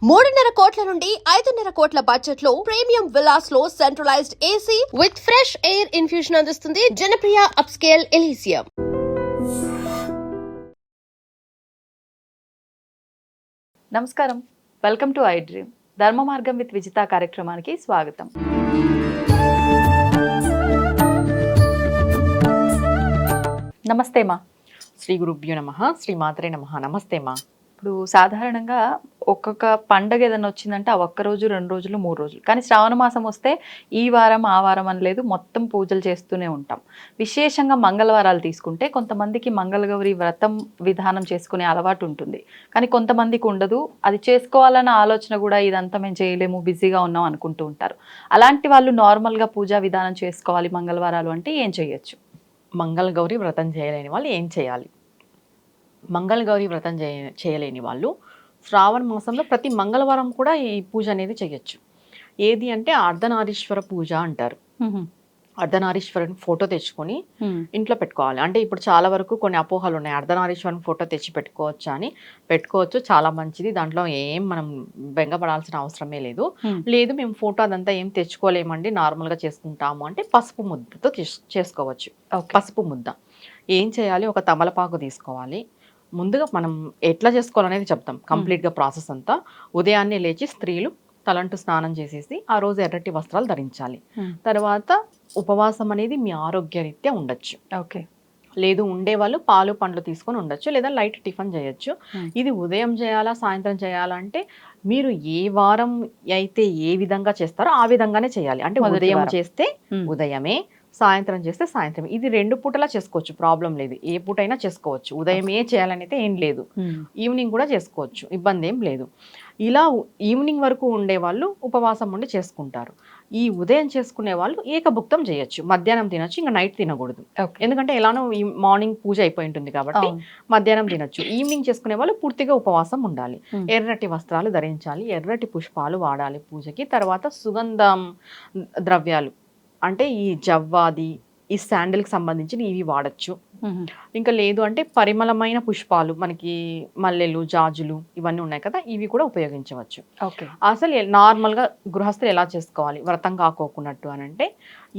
3.5 కోట్ల నుండి 5.5 కోట్ల బడ్జెట్ లో ప్రీమియం విల్లాస్ లో centralised AC with fresh air infusion అందిస్తుంది జనప్రియ అప్స్కేల్ ఎలీసియం. నమస్కారం, వెల్కమ్ టు ఐ డ్రీమ్. ధర్మ మార్గం విత్ విజిత కార్యక్రమానికి స్వాగతం. నమస్తే మా. శ్రీ గురుభ్యో నమః. శ్రీ మాత్రే నమః. నమస్తే మా. ఇప్పుడు సాధారణంగా ఒక్కొక్క పండగ ఏదైనా వచ్చిందంటే ఆ ఒక్క రోజు 2 రోజులు 3 రోజులు, కానీ శ్రావణ మాసం వస్తే ఈ వారం ఆ వారం అని లేదు, మొత్తం పూజలు చేస్తూనే ఉంటాం. విశేషంగా మంగళవారాలు తీసుకుంటే కొంతమందికి మంగళగౌరి వ్రతం విధానం చేసుకునే అలవాటు ఉంటుంది, కానీ కొంతమందికి ఉండదు. అది చేసుకోవాలన్న ఆలోచన కూడా ఇదంతా మేము చేయలేము, బిజీగా ఉన్నాం అనుకుంటూ ఉంటారు. అలాంటి వాళ్ళు నార్మల్గా పూజా విధానం చేసుకోవాలి మంగళవారాలు అంటే ఏం చేయొచ్చు? మంగళగౌరి వ్రతం చేయలేని వాళ్ళు ఏం చేయాలి? మంగళగౌరి వ్రతం చేయలేని వాళ్ళు శ్రావణ మాసంలో ప్రతి మంగళవారం కూడా ఈ పూజ అనేది చేయొచ్చు. ఏది అంటే అర్ధనారీశ్వర పూజ అంటారు. అర్ధనారీశ్వరుని ఫోటో తెచ్చుకొని ఇంట్లో పెట్టుకోవాలి. అంటే ఇప్పుడు చాలా వరకు కొన్ని అపోహలు ఉన్నాయి, అర్ధనారీశ్వరుని ఫోటో తెచ్చి పెట్టుకోవచ్చా అని. పెట్టుకోవచ్చు, చాలా మంచిది, దాంట్లో ఏం మనం బెంగపడాల్సిన అవసరమే లేదు. లేదు మేము ఫోటో అదంతా ఏం తెచ్చుకోలేమండి, నార్మల్గా చేసుకుంటాము అంటే పసుపు ముద్దతో చేసుకోవచ్చు. పసుపు ముద్ద ఏం చేయాలి? ఒక తమలపాకు తీసుకోవాలి. ముందుగా మనం ఎట్లా చేసుకోవాలనేది చెప్తాం, కంప్లీట్గా ప్రాసెస్ అంతా. ఉదయాన్నే లేచి స్త్రీలు తలంటు స్నానం చేసేసి ఆ రోజు ఎర్రటి వస్త్రాలు ధరించాలి. తర్వాత ఉపవాసం అనేది మీ ఆరోగ్యరీత్యా ఉండొచ్చు. ఓకే. లేదు ఉండేవాళ్ళు పాలు పండ్లు తీసుకొని ఉండొచ్చు, లేదా లైట్ టిఫిన్ చేయొచ్చు. ఇది ఉదయం చేయాలా సాయంత్రం చేయాలా అంటే మీరు ఏ వారం అయితే ఏ విధంగా చేస్తారో ఆ విధంగానే చేయాలి. అంటే ఉదయం చేస్తే ఉదయమే, సాయంత్రం చేస్తే సాయంత్రం. ఇది 2 పూటలా చేసుకోవచ్చు, ప్రాబ్లం లేదు. ఏ పూట అయినా చేసుకోవచ్చు. ఉదయమే చేయాలని అయితే ఏం లేదు, ఈవినింగ్ కూడా చేసుకోవచ్చు, ఇబ్బంది ఏం లేదు. ఇలా ఈవినింగ్ వరకు ఉండే వాళ్ళు ఉపవాసం ఉండి చేసుకుంటారు. ఈ ఉదయం చేసుకునే వాళ్ళు ఏకభుక్తం చేయొచ్చు. మధ్యాహ్నం తినొచ్చు, ఇంకా నైట్ తినకూడదు. ఎందుకంటే ఎలానో ఈ మార్నింగ్ పూజ అయిపోయి ఉంటుంది కాబట్టి మధ్యాహ్నం తినొచ్చు. ఈవినింగ్ చేసుకునే వాళ్ళు పూర్తిగా ఉపవాసం ఉండాలి. ఎర్రటి వస్త్రాలు ధరించాలి, ఎర్రటి పుష్పాలు వాడాలి పూజకి. తర్వాత సుగంధం ద్రవ్యాలు అంటే ఈ జవ్వాది, ఈ శాండిల్కి సంబంధించిన ఇవి వాడచ్చు. ఇంకా లేదు అంటే పరిమళమైన పుష్పాలు, మనకి మల్లెలు, జాజులు ఇవన్నీ ఉన్నాయి కదా, ఇవి కూడా ఉపయోగించవచ్చు. అసలు నార్మల్గా గృహస్థులు ఎలా చేసుకోవాలి వ్రతం కాకోకున్నట్టు అని అంటే,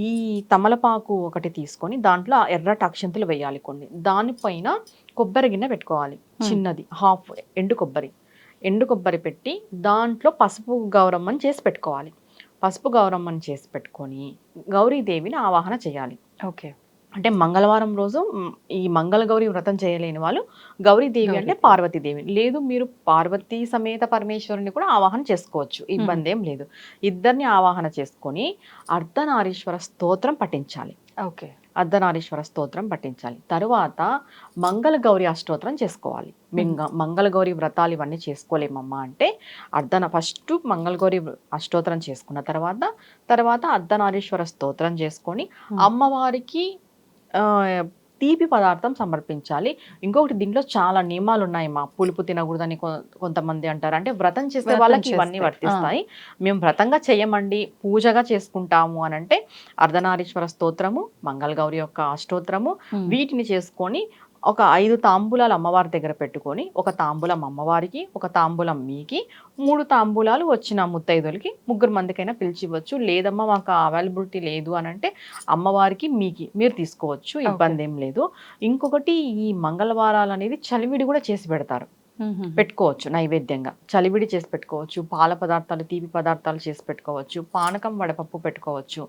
ఈ తమలపాకు ఒకటి తీసుకొని దాంట్లో ఎర్రటి అక్షంతలు వేయాలి కొన్ని. దానిపైన కొబ్బరి గిన్నె పెట్టుకోవాలి, చిన్నది, హాఫ్ ఎండు కొబ్బరి పెట్టి దాంట్లో పసుపు గౌరమ్మని చేసి పెట్టుకోవాలి. పసుపు గౌరమ్మని చేసి పెట్టుకొని గౌరీదేవిని ఆవాహన చేయాలి. ఓకే. అంటే మంగళవారం రోజు ఈ మంగళగౌరి వ్రతం చేయలేని వాళ్ళు గౌరీదేవి అంటే పార్వతీదేవి, లేదు మీరు పార్వతీ సమేత పరమేశ్వరుని కూడా ఆవాహన చేసుకోవచ్చు, ఇబ్బంది ఏం లేదు. ఇద్దరిని ఆవాహన చేసుకొని అర్ధనారీశ్వర స్తోత్రం పఠించాలి. ఓకే. అర్ధనారీశ్వర స్తోత్రం పఠించాలి. తరువాత మంగళగౌరి అష్టోత్రం చేసుకోవాలి. మంగళగౌరి వ్రతాలు ఇవన్నీ చేసుకోలేమమ్మా అంటే ఫస్ట్ మంగళగౌరి అష్టోత్రం చేసుకున్న తర్వాత అర్ధనారీశ్వర స్తోత్రం చేసుకొని అమ్మవారికి తీపి పదార్థం సమర్పించాలి. ఇంకొకటి, దీంట్లో చాలా నియమాలు ఉన్నాయి మా. పులుపు తినకూడదని కొంతమంది అంటారు. అంటే వ్రతం చేసే వాళ్ళకి ఇవన్నీ వర్తిస్తాయి. మేము వ్రతంగా చేయమండి, పూజగా చేసుకుంటాము అని అంటే అర్ధనారీశ్వర స్తోత్రము, మంగళగౌరి యొక్క అష్టోత్రము, వీటిని చేసుకొని ఒక 5 తాంబూలాలు అమ్మవారి దగ్గర పెట్టుకొని, ఒక తాంబూలం అమ్మవారికి, ఒక తాంబూలం మీకి, 3 తాంబూలాలు వచ్చిన ముత్తైదులకి 3 మందికైనా పిలిచివ్వచ్చు. లేదమ్మా మాకు అవైలబిలిటీ లేదు అని అంటే అమ్మవారికి మీకి మీరు తీసుకోవచ్చు, ఇబ్బంది ఏం లేదు. ఇంకొకటి, ఈ మంగళవారాలు అనేది చలివిడి కూడా చేసి పెట్టుకోవచ్చు నైవేద్యంగా. చలివిడి చేసి పెట్టుకోవచ్చు, పాల పదార్థాలు, తీపి పదార్థాలు చేసి పెట్టుకోవచ్చు, పానకం, వడపప్పు పెట్టుకోవచ్చు.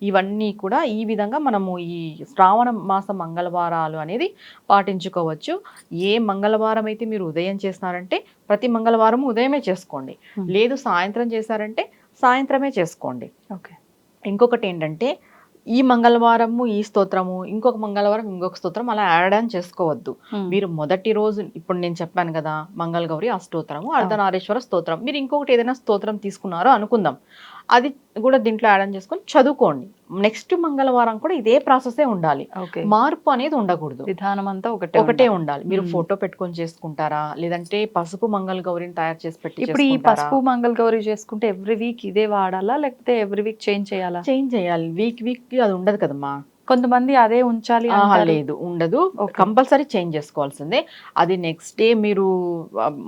ఇవన్నీ కూడా ఈ విధంగా మనము ఈ శ్రావణ మాస మంగళవారాలు అనేది పాటించుకోవచ్చు. ఏ మంగళవారం అయితే మీరు ఉదయం చేస్తున్నారంటే ప్రతి మంగళవారం ఉదయమే చేసుకోండి, లేదు సాయంత్రం చేశారంటే సాయంత్రమే చేసుకోండి. ఓకే. ఇంకొకటి ఏంటంటే ఈ మంగళవారము ఈ స్తోత్రము, ఇంకొక మంగళవారం ఇంకొక స్తోత్రం, అలా యాడ్ ఆన్ చేసుకోవద్దు. మీరు మొదటి రోజు ఇప్పుడు నేను చెప్పాను కదా, మంగళగౌరి అష్టోత్రము, అర్ధనారీశ్వర స్తోత్రం, మీరు ఇంకొకటి ఏదైనా స్తోత్రం తీసుకున్నారో అనుకుందాం, అది కూడా దీంట్లో యాడ్ ఆన్ చేసుకొని చదువుకోండి. నెక్స్ట్ మంగళవారం కూడా ఇదే ప్రాసెసే ఉండాలి, మార్పు అనేది ఉండకూడదు, విధానం అంతా ఒకటే ఉండాలి. మీరు ఫోటో పెట్టుకొని చేసుకుంటారా, లేదంటే పసుపు మంగళగౌరిని తయారు చేసి పెట్టి, ఇప్పుడు ఈ పసుపు మంగళగౌరి చేసుకుంటే ఎవ్రీ వీక్ ఇదే వాడాలా, లేకపోతే ఎవ్రీ వీక్ చేంజ్ చేయాలా? చేంజ్ చేయాలి. వీక్ అది ఉండదు కదమ్మా. కొంతమంది అదే ఉంచాలి ఆహా, అంటారు. లేదు, ఉండదు. Okay. కంపల్సరీ చేంజ్ చేసుకోవాల్సిందే. అది నెక్స్ట్ డే మీరు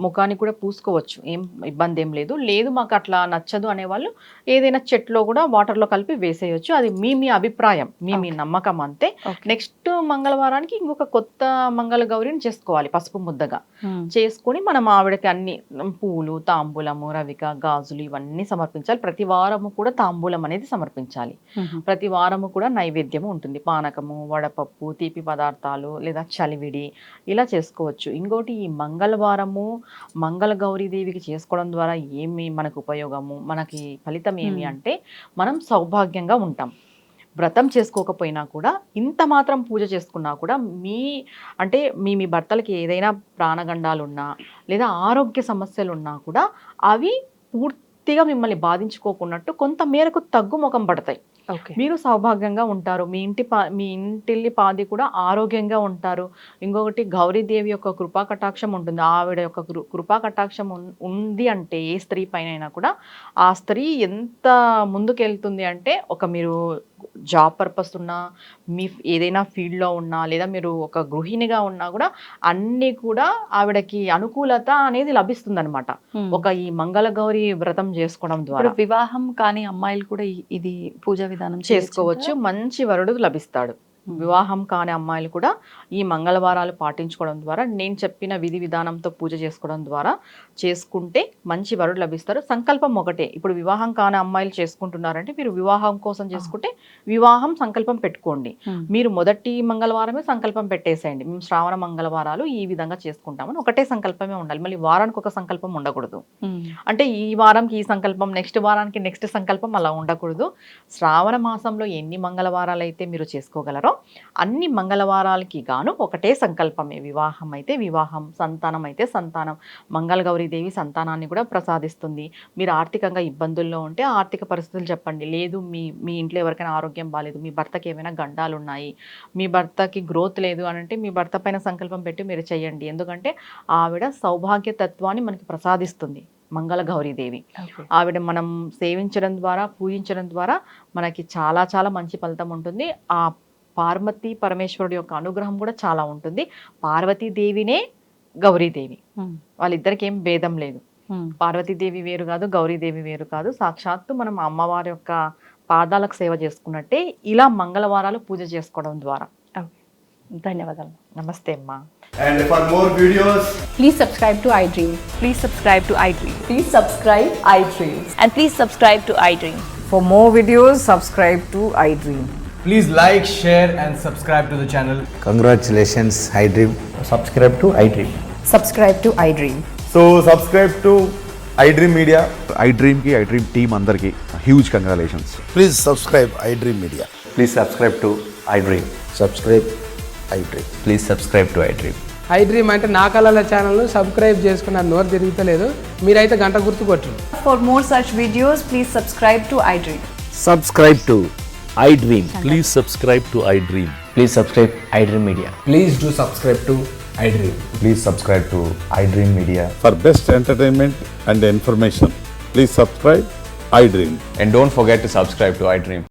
ముఖానికి కూడా పూసుకోవచ్చు, ఏం ఇబ్బంది ఏం లేదు. లేదు మాకు అట్లా నచ్చదు అనేవాళ్ళు ఏదైనా చెట్లో కూడా వాటర్లో కలిపి వేసేయచ్చు. అది మీ అభిప్రాయం, మీ నమ్మకం అంతే. Okay. నెక్స్ట్ మంగళవారానికి ఇంకొక కొత్త మంగళ గౌరిని చేసుకోవాలి పసుపు ముద్దగా Hmm. చేసుకొని మనం ఆవిడకి అన్ని పూలు, తాంబూలము, రవిక, గాజులు ఇవన్నీ సమర్పించాలి. ప్రతి వారము కూడా తాంబూలం అనేది సమర్పించాలి. Mhm. ప్రతి వారము కూడా నైవేద్యము ఉంటుంది, పానకము, వడపప్పు, తీపి పదార్థాలు లేదా చలివిడి ఇలా చేసుకోవచ్చు. ఇంకోటి ఈ మంగళవారము మంగళ గౌరీదేవికి చేసుకోవడం ద్వారా ఏమి మనకు ఉపయోగము, మనకి ఫలితం ఏమి అంటే మనం సౌభాగ్యంగా ఉంటాం. వ్రతం చేసుకోకపోయినా కూడా ఇంత మాత్రం పూజ చేసుకున్నా కూడా మీ భర్తలకి ఏదైనా ప్రాణగండాలు ఉన్నా లేదా ఆరోగ్య సమస్యలు ఉన్నా కూడా అవి పూర్తిగా మిమ్మల్ని బాధించుకోకున్నట్టు కొంత మేరకు తగ్గుముఖం పడతాయి. Okay. మీరు సౌభాగ్యంగా ఉంటారు, మీ ఇంటిల్లి పాది కూడా ఆరోగ్యంగా ఉంటారు. ఇంకొకటి గౌరీదేవి యొక్క కృపా కటాక్షం ఉంటుంది. ఆవిడ యొక్క కృపా కటాక్షం ఉంది అంటే ఏ స్త్రీ పైన కూడా ఆ స్త్రీ ఎంత ముందుకెళ్తుంది అంటే, మీరు జాబ్ పర్పస్ ఉన్నా, మీ ఏదైనా ఫీల్డ్లో ఉన్నా, లేదా మీరు ఒక గృహిణిగా ఉన్నా కూడా అన్నీ కూడా ఆవిడకి అనుకూలత అనేది లభిస్తుంది అనమాట. ఈ మంగళ గౌరి వ్రతం చేసుకోవడం ద్వారా వివాహం కానీ అమ్మాయిలు కూడా ఇది పూజా విధానం చేసుకోవచ్చు. మంచి వరుడు లభిస్తాడు. వివాహం కాని అమ్మాయిలు కూడా ఈ మంగళవారాలు పాటించుకోవడం ద్వారా, నేను చెప్పిన విధి విధానంతో పూజ చేసుకోవడం ద్వారా చేసుకుంటే మంచి వరుడు లభిస్తారు. సంకల్పం ఒకటే. ఇప్పుడు వివాహం కాని అమ్మాయిలు చేసుకుంటున్నారంటే మీరు వివాహం కోసం చేసుకుంటే వివాహం సంకల్పం పెట్టుకోండి. మీరు మొదటి మంగళవారమే సంకల్పం పెట్టేసేయండి, మేము శ్రావణ మంగళవారాలు ఈ విధంగా చేసుకుంటామని ఒకటే సంకల్పమే ఉండాలి. మళ్ళీ వారానికి ఒక సంకల్పం ఉండకూడదు. అంటే ఈ వారంకి ఈ సంకల్పం, నెక్స్ట్ వారానికి నెక్స్ట్ సంకల్పం అలా ఉండకూడదు. శ్రావణ మాసంలో ఎన్ని మంగళవారాలు అయితే మీరు చేసుకోగలరో అన్ని మంగళవారాలకి గాను ఒకటే సంకల్పమే. వివాహం అయితే వివాహం, సంతానం అయితే సంతానం. మంగళ గౌరీదేవి సంతానాన్ని కూడా ప్రసాదిస్తుంది. మీరు ఆర్థికంగా ఇబ్బందుల్లో ఉంటే ఆర్థిక పరిస్థితులు చెప్పండి. లేదు మీ ఇంట్లో ఎవరికైనా ఆరోగ్యం బాగాలేదు, మీ భర్తకి ఏమైనా గండాలు ఉన్నాయి, మీ భర్తకి గ్రోత్ లేదు అని అంటే మీ భర్త పైన సంకల్పం పెట్టి మీరు చేయండి. ఎందుకంటే ఆవిడ సౌభాగ్య తత్వాన్ని మనకి ప్రసాదిస్తుంది మంగళ గౌరీదేవి. ఆవిడ మనం సేవించడం ద్వారా, పూజించడం ద్వారా మనకి చాలా చాలా మంచి ఫలితం ఉంటుంది. ఆ పార్వతీ పరమేశ్వరుడు యొక్క అనుగ్రహం కూడా చాలా ఉంటుంది. పార్వతీదేవినే గౌరీదేవి, వాళ్ళిద్దరికి ఏం భేదం లేదు. పార్వతీదేవి వేరు కాదు, గౌరీదేవి వేరు కాదు. సాక్షాత్తు మనం అమ్మవారి యొక్క పాదాలకు సేవ చేసుకున్నట్టే ఇలా మంగళవారాలు పూజ చేసుకోవడం ద్వారా. ధన్యవాదాలు. నమస్తే అమ్మా. And for more videos, Please subscribe to iDream. Please subscribe to iDream. Please subscribe iDream. And please subscribe to iDream. For more videos, subscribe to iDream. please like, share and subscribe to the channel. Congratulations, iDream. Subscribe to iDream. Subscribe to iDream. So subscribe to iDream Media. iDream team andarki huge congratulations. Please subscribe iDream Media. Please subscribe to iDream. Subscribe iDream. Please subscribe to iDream. iDream అంటే నా కళల ఛానల్ను subscribe చేసుకున్న నోరు తిరుగుతలేదు, మీరైతే గంట గుర్తు కొట్టండి. For more such videos, please subscribe to iDream. Subscribe to iDream. Please subscribe to iDream. Please subscribe iDream Media. Please do subscribe to iDream. Please subscribe to iDream Media. For best entertainment and information, please subscribe iDream. And don't forget to subscribe to iDream.